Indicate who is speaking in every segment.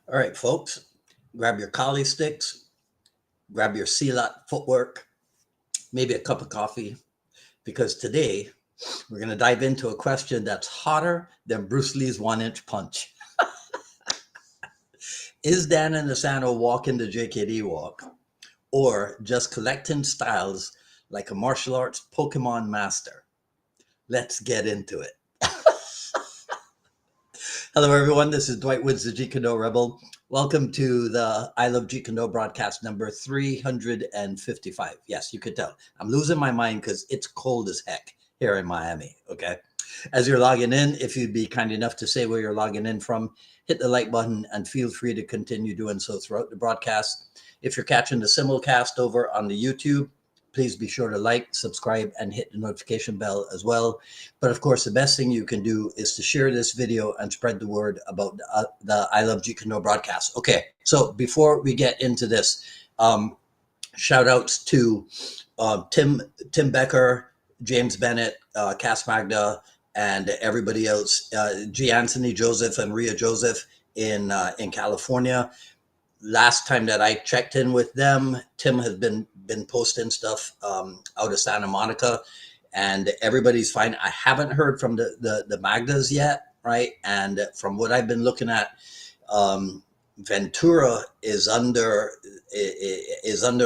Speaker 1: All right, folks, grab your collie sticks, grab your Sealot footwork, maybe a cup of coffee, because today we're going to dive into a question that's hotter than Bruce Lee's 1 inch punch. Is Dan Inosanto walking the JKD walk or just collecting styles like a martial arts Pokemon master? Let's get into it. Hello, everyone. This is Dwight Woods, the Jeet Kune Rebel. Welcome to the I Love Jeet Kune broadcast number 355. Yes, you could tell. I'm losing my mind because it's cold as heck here in Miami, okay? As you're logging in, if you'd be kind enough to say where you're logging in from, hit the like button and feel free to continue doing so throughout the broadcast. If you're catching the simulcast over on the YouTube, please be sure to like, subscribe, and hit the notification bell as well. But of course, the best thing you can do is to share this video and spread the word about the I Love Jeet Kune broadcast. Okay, so before we get into this, shout outs to Tim Becker, James Bennett, Cass Magda, and everybody else, G. Anthony Joseph and Ria Joseph in California. Last time that I checked in with them, Tim has been posting stuff out of Santa Monica, and everybody's fine. I haven't heard from the Magdas yet, right? And from what I've been looking at, Ventura is under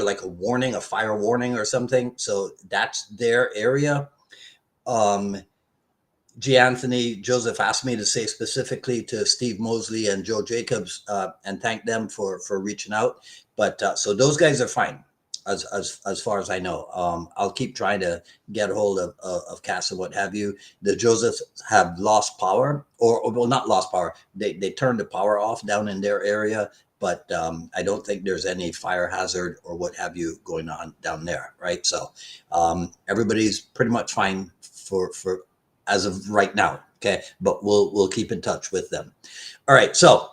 Speaker 1: like a warning, a fire warning or something. So that's their area. G. Anthony Joseph asked me to say specifically to Steve Mosley and Joe Jacobs and thank them for reaching out. But so those guys are fine as far as I know. I'll keep trying to get a hold of Cass and what have you. The Josephs have lost power, or well, not lost power. They turned the power off down in their area, but I don't think there's any fire hazard or what have you going on down there, right? So everybody's pretty much fine for as of right now, okay? But we'll keep in touch with them. All right, so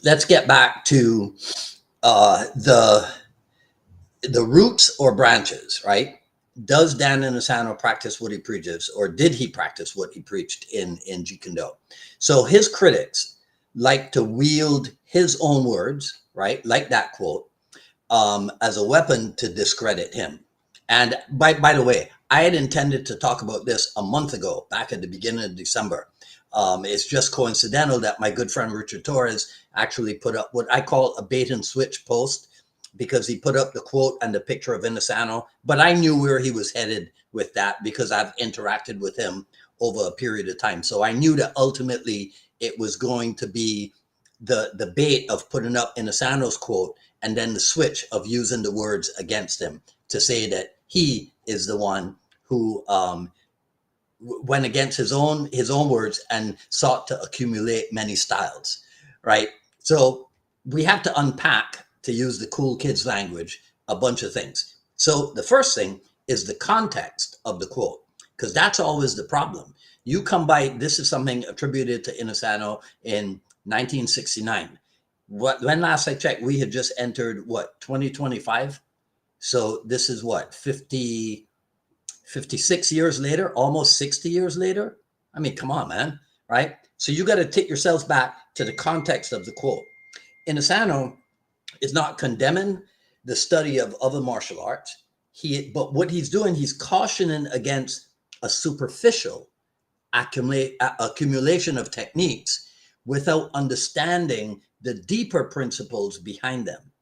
Speaker 1: let's get back to the roots or branches, right? Does Dan Inosanto practice what he preaches, or did he practice what he preached in Jeet Kune Do? So his critics like to wield his own words, right, like that quote, as a weapon to discredit him. And by the way, I had intended to talk about this a month ago, back at the beginning of December. It's just coincidental that my good friend Richard Torres actually put up what I call a bait and switch post, because he put up the quote and the picture of Inosanto, but I knew where he was headed with that because I've interacted with him over a period of time. So I knew that ultimately it was going to be the bait of putting up Inosanto's quote and then the switch of using the words against him to say that he is the one who went against his own words and sought to accumulate many styles, right? So we have to unpack, to use the cool kids language, a bunch of things. So the first thing is the context of the quote, because that's always the problem. You come by, this is something attributed to Inosanto in 1969. When last I checked, we had just entered 2025. So this is 56 years later, almost 60 years later. I mean, come on, man, right? So you got to take yourselves back to the context of the quote. Inosanto is not condemning the study of other martial arts. But what he's doing, he's cautioning against a superficial accumulation of techniques without understanding the deeper principles behind them.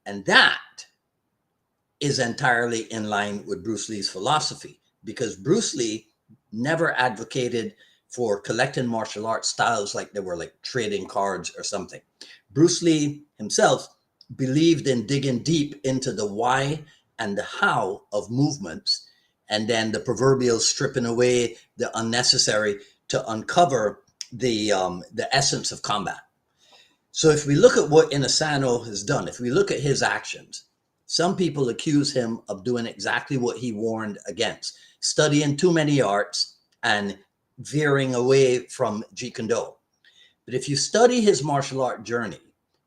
Speaker 1: And that is entirely in line with Bruce Lee's philosophy, because Bruce Lee never advocated for collecting martial arts styles like they were like trading cards or something. Bruce Lee himself believed in digging deep into the why and the how of movements, and then the proverbial stripping away the unnecessary to uncover the essence of combat. So if we look at what Inosanto has done, if we look at his actions, some people accuse him of doing exactly what he warned against, studying too many arts and veering away from Jeet Kune Do. But if you study his martial art journey,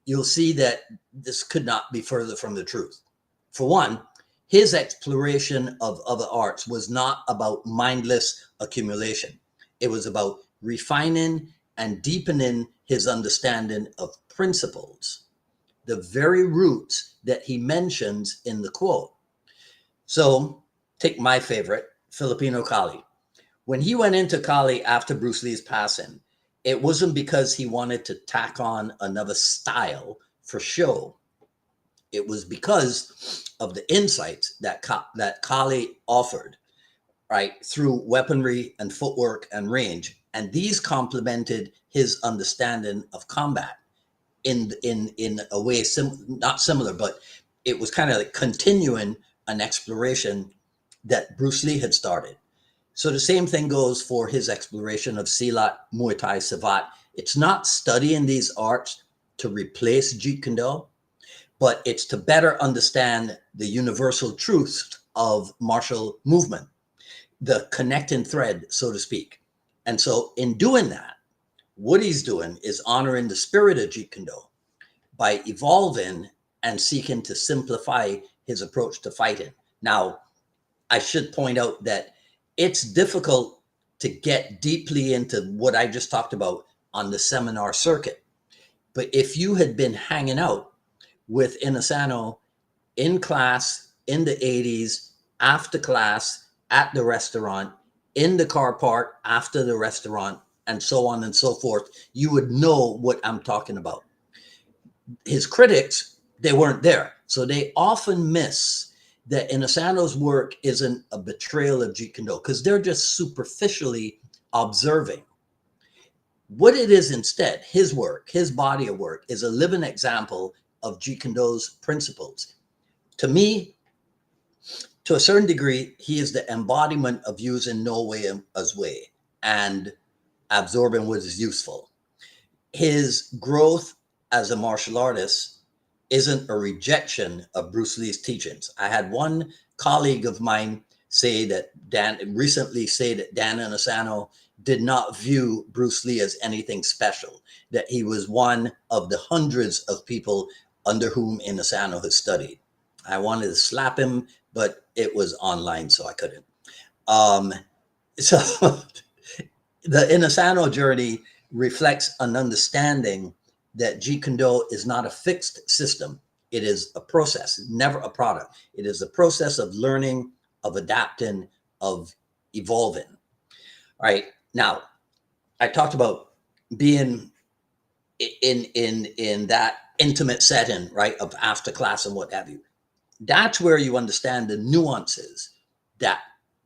Speaker 1: you'll see that this could not be further from the truth. For one, his exploration of other arts was not about mindless accumulation. It was about refining and deepening his understanding of principles, the very roots that he mentions in the quote. So take my favorite, Filipino Kali. When he went into Kali after Bruce Lee's passing, it wasn't because he wanted to tack on another style for show. It was because of the insights that Kali offered, right, through weaponry and footwork and range, and these complemented his understanding of combat in a way not similar, but it was kind of like continuing an exploration that Bruce Lee had started. So the same thing goes for his exploration of Silat, Muay Thai, Savat. It's not studying these arts to replace Jeet Kune, but it's to better understand the universal truths of martial movement, the connecting thread, so to speak. And so in doing that, what he's doing is honoring the spirit of Jeet Kune by evolving and seeking to simplify his approach to fighting. Now, I should point out that it's difficult to get deeply into what I just talked about on the seminar circuit. But if you had been hanging out with Inasano in class in the 80s, after class, at the restaurant, in the car park, after the restaurant, and so on and so forth, you would know what I'm talking about. His critics, they weren't there. So they often miss that Inasano's work isn't a betrayal of Jeet Kune because they're just superficially observing. What it is instead, his work, his body of work, is a living example of Jeet Kune's principles. To me, to a certain degree, he is the embodiment of using no way as way and absorbing what is useful. His growth as a martial artist isn't a rejection of Bruce Lee's teachings. I had one colleague of mine recently say that Dan Inosanto did not view Bruce Lee as anything special, that he was one of the hundreds of people under whom Inosanto has studied. I wanted to slap him, but it was online, so I couldn't. So the Inosanto journey reflects an understanding that Jeet Kune is not a fixed system. It is a process, never a product. It is a process of learning, of adapting, of evolving. All right. Now, I talked about being in that intimate setting, right, of after class and what have you. That's where you understand the nuances that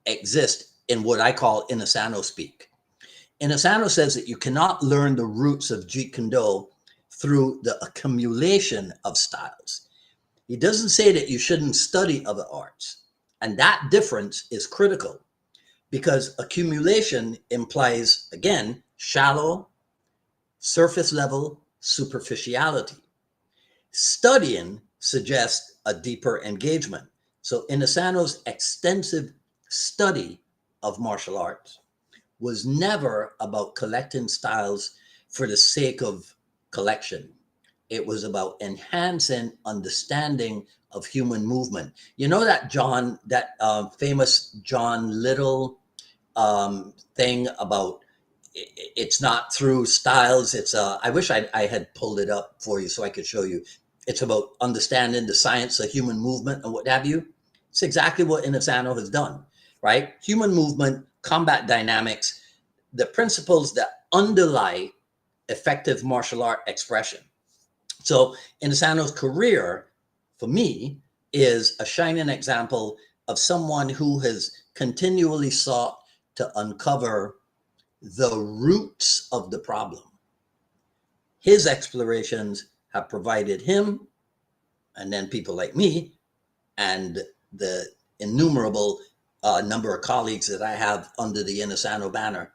Speaker 1: exist in what I call Inosanto speak. Inosanto says that you cannot learn the roots of Jeet Kune through the accumulation of styles. He doesn't say that you shouldn't study other arts. And that difference is critical because accumulation implies, again, shallow, surface level superficiality. Studying suggests a deeper engagement. So Inosanto's extensive study of martial arts was never about collecting styles for the sake of collection. It was about enhancing understanding of human movement. You know that famous John Little thing about it's not through styles. It's I wish I had pulled it up for you so I could show you. It's about understanding the science of human movement and what have you. It's exactly what Inosanto has done, right? Human movement, combat dynamics, the principles that underlie effective martial art expression. So Inosanto's career, for me, is a shining example of someone who has continually sought to uncover the roots of the problem. His explorations have provided him, and then people like me, and the innumerable number of colleagues that I have under the Inosanto banner.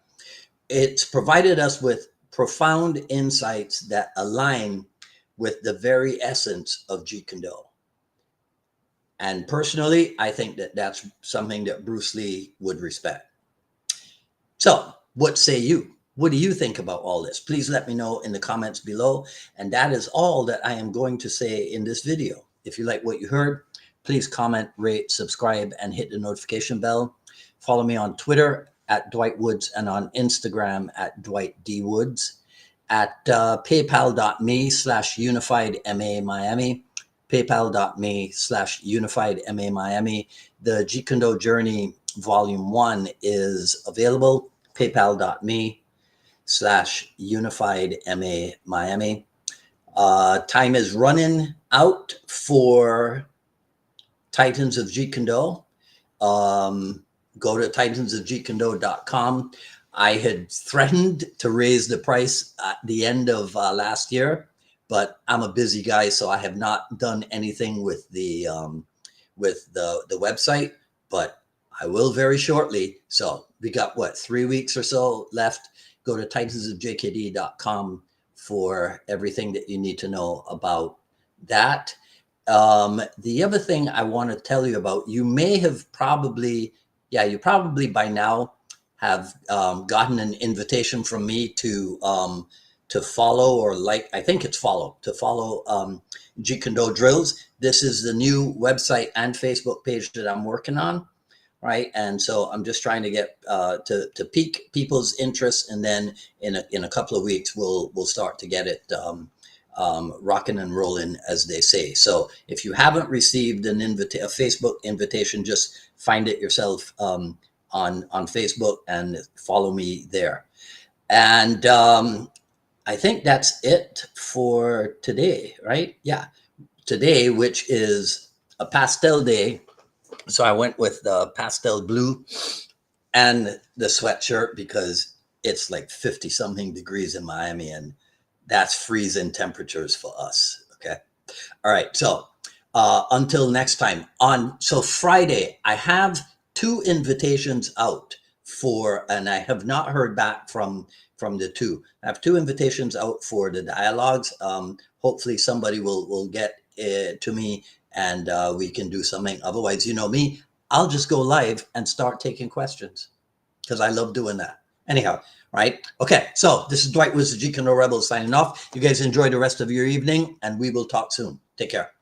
Speaker 1: It's provided us with profound insights that align with the very essence of Jeet Kune. And personally, I think that that's something that Bruce Lee would respect. So, what say you? What do you think about all this? Please let me know in the comments below. And that is all that I am going to say in this video. If you like what you heard, please comment, rate, subscribe, and hit the notification bell. Follow me on Twitter at Dwight Woods and on Instagram at Dwight D. Woods. at paypal.me/unifiedma Miami, paypal.me/unifiedma Miami. The Jeet Kune Journey Volume 1 is available, paypal.me/unifiedma Miami. Time is running out for Titans of Jeet Kune. Go to titansofjeetkundo.com. I had threatened to raise the price at the end of last year, but I'm a busy guy, so I have not done anything with the website. But I will very shortly. So we got what, 3 weeks or so left. Go to titansofjkd.com for everything that you need to know about that. The other thing I want to tell you about, you may have probably, you probably by now have gotten an invitation from me to follow, or like, I think it's follow, to follow Jeet Kune Drills. This is the new website and Facebook page that I'm working on, right? And so I'm just trying to get to pique people's interest, and then in a couple of weeks we'll start to get it rocking and rolling, as they say. So if you haven't received a Facebook invitation, just find it yourself on Facebook and follow me there. And I think that's it for today, right? Yeah, today, which is a pastel day. So I went with the pastel blue and the sweatshirt because it's like 50 something degrees in Miami, and that's freezing temperatures for us. Okay. All right. So until next time, so Friday, I have 2 invitations out and I have not heard back from the 2. I have 2 invitations out for the dialogues. Hopefully somebody will get to me, and we can do something. Otherwise, you know me, I'll just go live and start taking questions because I love doing that. Anyhow, right? Okay, so this is Dwight with the Jeet Kune Rebels signing off. You guys enjoy the rest of your evening, and we will talk soon. Take care.